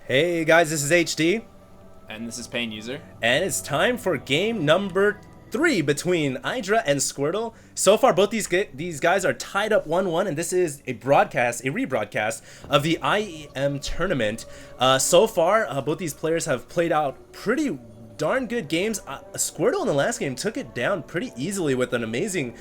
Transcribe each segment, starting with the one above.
Hey guys, this is HD, And this is Pain User. and it's time for game number 3 between IdrA and Squirtle. So far, both these guys are tied up 1-1, and this is a rebroadcast of the IEM tournament. So far, both these players have played out pretty darn good games. Squirtle in the last game took it down pretty easily with an amazing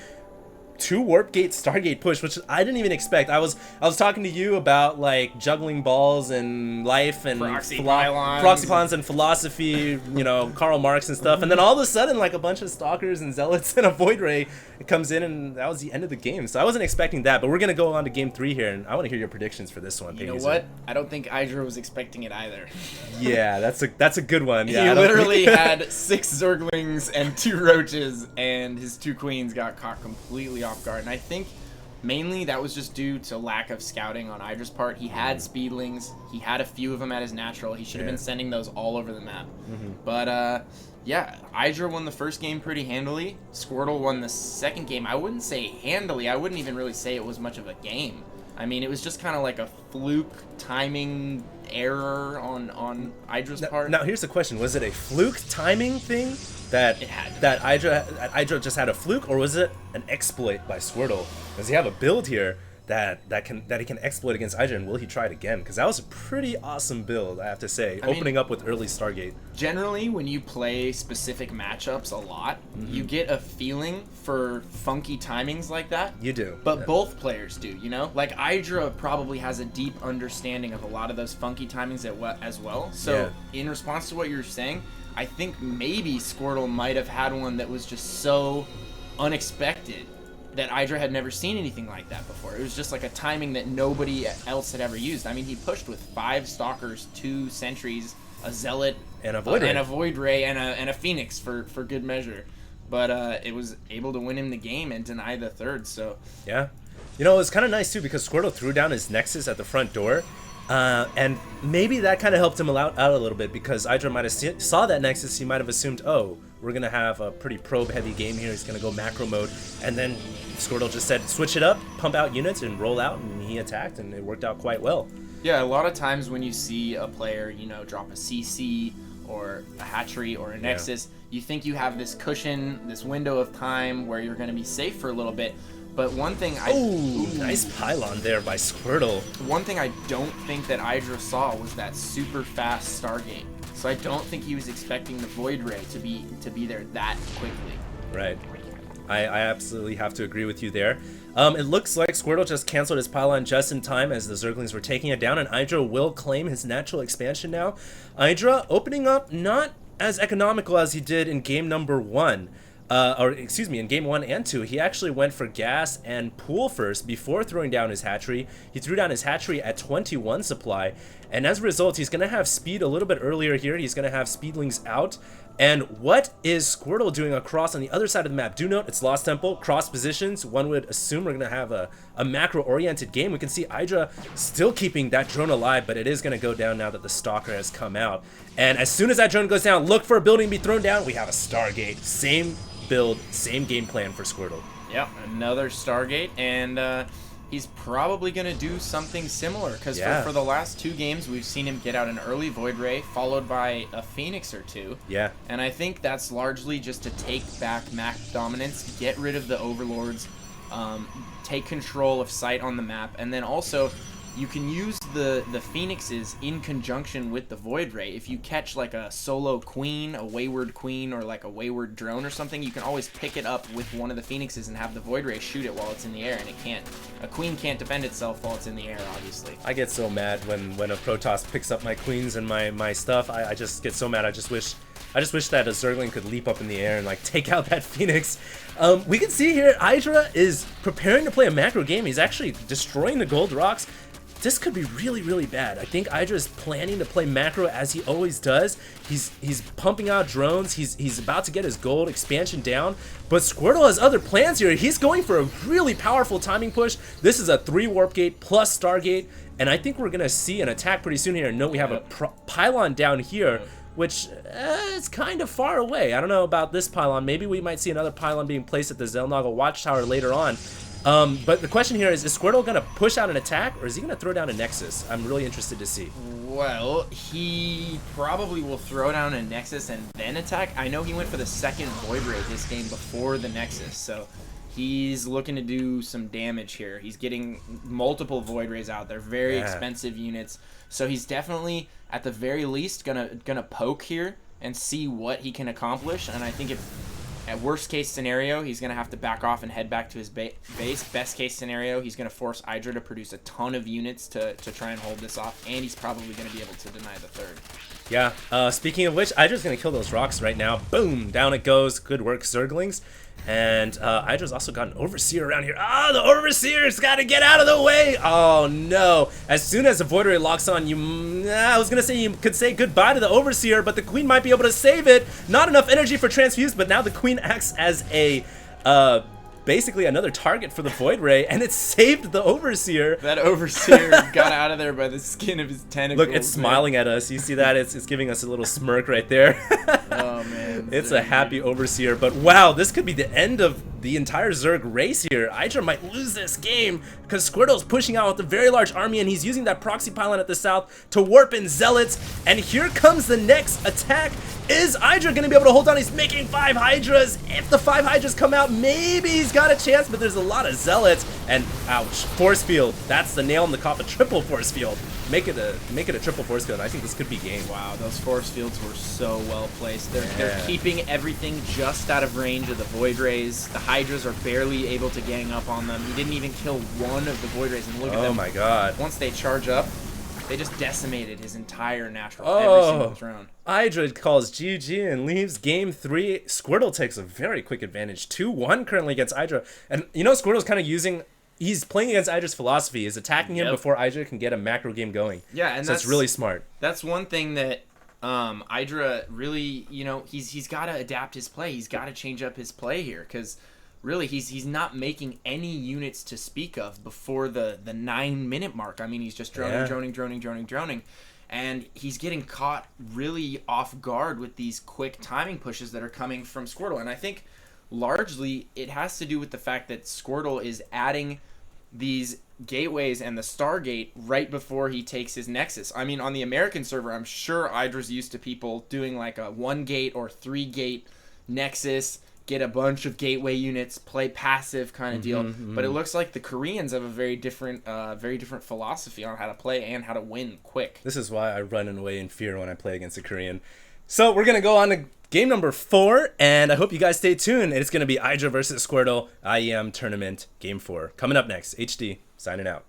2 warp gate Stargate push, which I didn't even expect. I was talking to you about like juggling balls and life and Proxy pylons and philosophy, you know, Karl Marx and stuff, and then all of a sudden like a bunch of stalkers and zealots and a void ray comes in, and that was the end of the game. So I wasn't expecting that, but we're gonna go on to game 3 here, and I want to hear your predictions for this one. You know what? I don't think IdrA was expecting it either. Yeah, that's a good one. Yeah, He literally had 6 Zerglings and 2 Roaches, and his 2 Queens got caught completely off guard. And I think mainly that was just due to lack of scouting on IdrA's part. He had Speedlings. He had a few of them at his natural. He should have been sending those all over the map. But, yeah, IdrA won the first game pretty handily. Squirtle won the second game. I wouldn't say handily. I wouldn't even really say it was much of a game. I mean, it was just kind of like a fluke timing error on IdrA's part. Now here's the question: was it a fluke timing thing that It had to that IdrA just had a fluke, or was it an exploit by Squirtle? Does he have a build here that he can exploit against IdrA, and will he try it again? Because that was a pretty awesome build, I have to say, opening up with early Stargate. Generally, when you play specific matchups a lot, you get a feeling for funky timings like that. You do, But both players do, you know? Like, IdrA probably has a deep understanding of a lot of those funky timings as well. So, in response to what you're saying, I think maybe Squirtle might have had one that was just so unexpected that IdrA had never seen anything like that before. It was just like a timing that nobody else had ever used. I mean, he pushed with 5 Stalkers, 2 Sentries, a Zealot, and a Void Ray, and a Phoenix for good measure. But it was able to win him the game and deny the third, so... Yeah. You know, it was kind of nice, too, because Squirtle threw down his Nexus at the front door, and maybe that kind of helped him out a little bit, because IdrA might have saw that Nexus. He might have assumed, oh, we're going to have a pretty probe-heavy game here. He's going to go macro mode, and then Squirtle just said, switch it up, pump out units, and roll out, and he attacked, and it worked out quite well. Yeah, a lot of times when you see a player, you know, drop a CC or a hatchery or a Nexus, you think you have this cushion, this window of time where you're going to be safe for a little bit. But one thing Nice pylon there by Squirtle. One thing I don't think that IdrA saw was that super fast Stargate. So I don't think he was expecting the Void Ray to be there that quickly. Right. I absolutely have to agree with you there. It looks like Squirtle just canceled his pylon just in time as the Zerglings were taking it down, and IdrA will claim his natural expansion now. IdrA opening up not as economical as he did in game number 1. In game 1 and 2, he actually went for gas and pool first before throwing down his hatchery. He threw down his hatchery at 21 supply, and as a result, he's going to have speed a little bit earlier here. He's going to have speedlings out. And what is Squirtle doing across on the other side of the map? Do note, it's Lost Temple, cross positions. One would assume we're going to have a macro-oriented game. We can see IdrA still keeping that drone alive, but it is going to go down now that the Stalker has come out. And as soon as that drone goes down, look for a building to be thrown down. We have a Stargate. Same build, same game plan for Squirtle. Yep, another Stargate, and he's probably going to do something similar, because for the last 2 games, we've seen him get out an early Void Ray, followed by a Phoenix or 2. Yeah. And I think that's largely just to take back map dominance, get rid of the Overlords, take control of sight on the map, and then also you can use the Phoenixes in conjunction with the Void Ray. If you catch like a solo queen, a wayward queen, or like a wayward drone or something, you can always pick it up with one of the Phoenixes and have the Void Ray shoot it while it's in the air, and a queen can't defend itself while it's in the air, obviously. I get so mad when a Protoss picks up my queens and my stuff. I just get so mad. I just wish that a Zergling could leap up in the air and like take out that Phoenix. We can see here IdrA is preparing to play a macro game. He's actually destroying the gold rocks. This could be really, really bad. I think IdrA is planning to play macro as he always does. He's pumping out drones. He's about to get his gold expansion down. But Squirtle has other plans here. He's going for a really powerful timing push. This is a 3 warp gate plus Stargate, and I think we're gonna see an attack pretty soon here. Note we have a pylon down here, which is kind of far away. I don't know about this pylon. Maybe we might see another pylon being placed at the Zelnaga Watchtower later on. But the question here is Squirtle going to push out an attack, or is he going to throw down a Nexus? I'm really interested to see. Well, he probably will throw down a Nexus and then attack. I know he went for the second Void Ray this game before the Nexus, so he's looking to do some damage here. He's getting multiple Void Rays out. They're very expensive units, so he's definitely, at the very least, gonna poke here and see what he can accomplish. And I think at worst case scenario, he's going to have to back off and head back to his base. Best case scenario, he's going to force IdrA to produce a ton of units to try and hold this off, and he's probably going to be able to deny the third. Yeah, speaking of which, IdrA's going to kill those rocks right now. Boom, down it goes. Good work, Zerglings. And IdrA's also got an Overseer around here. Oh, the Overseer's got to get out of the way. Oh, no. As soon as the Void Ray locks on, I was going to say you could say goodbye to the Overseer, but the Queen might be able to save it. Not enough energy for Transfuse, but now the Queen acts as a basically another target for the Void Ray, and it saved the Overseer. That Overseer got out of there by the skin of his tentacles. Look, it's smiling at us. You see that? It's giving us a little smirk right there. Oh, man. It's a happy Overseer, but wow, this could be the end of the entire Zerg race here. IdrA might lose this game because Squirtle's pushing out with a very large army, and he's using that proxy pylon at the south to warp in Zealots. And here comes the next attack. Is IdrA going to be able to hold on? He's making 5 Hydras. If the 5 Hydras come out, maybe he's got a chance, but there's a lot of Zealots. And ouch, Force Field. That's the nail in the coffin. Triple Force Field. Make it a triple Force Field. I think this could be game. Wow, those Force Fields were so well placed. They're keeping everything just out of range of the Void Rays. The Hydras are barely able to gang up on them. He didn't even kill one of the Void Rays, and look at them. Oh my god. Once they charge up, they just decimated his entire natural, every single throne. IdrA calls GG and leaves game 3. Squirtle takes a very quick advantage. 2-1 currently against IdrA. And you know, Squirtle's kind of he's playing against IdrA's philosophy. He's attacking him before IdrA can get a macro game going. Yeah, and so that's really smart. That's one thing that IdrA really, you know, he's got to adapt his play. He's got to change up his play here, because really he's not making any units to speak of before the 9-minute mark. I mean, he's just droning. And he's getting caught really off guard with these quick timing pushes that are coming from Squirtle. And I think largely it has to do with the fact that Squirtle is adding these gateways and the Stargate right before he takes his Nexus. I mean, on the American server, I'm sure IdrA's used to people doing like a 1-gate or 3-gate Nexus, get a bunch of gateway units, play passive kind of deal. But it looks like the Koreans have a very different philosophy on how to play and how to win quick. This is why I run away in fear when I play against a Korean. So we're going to go on to game number 4, and I hope you guys stay tuned. It's going to be IdrA versus Squirtle IEM Tournament Game 4. Coming up next, HD, signing out.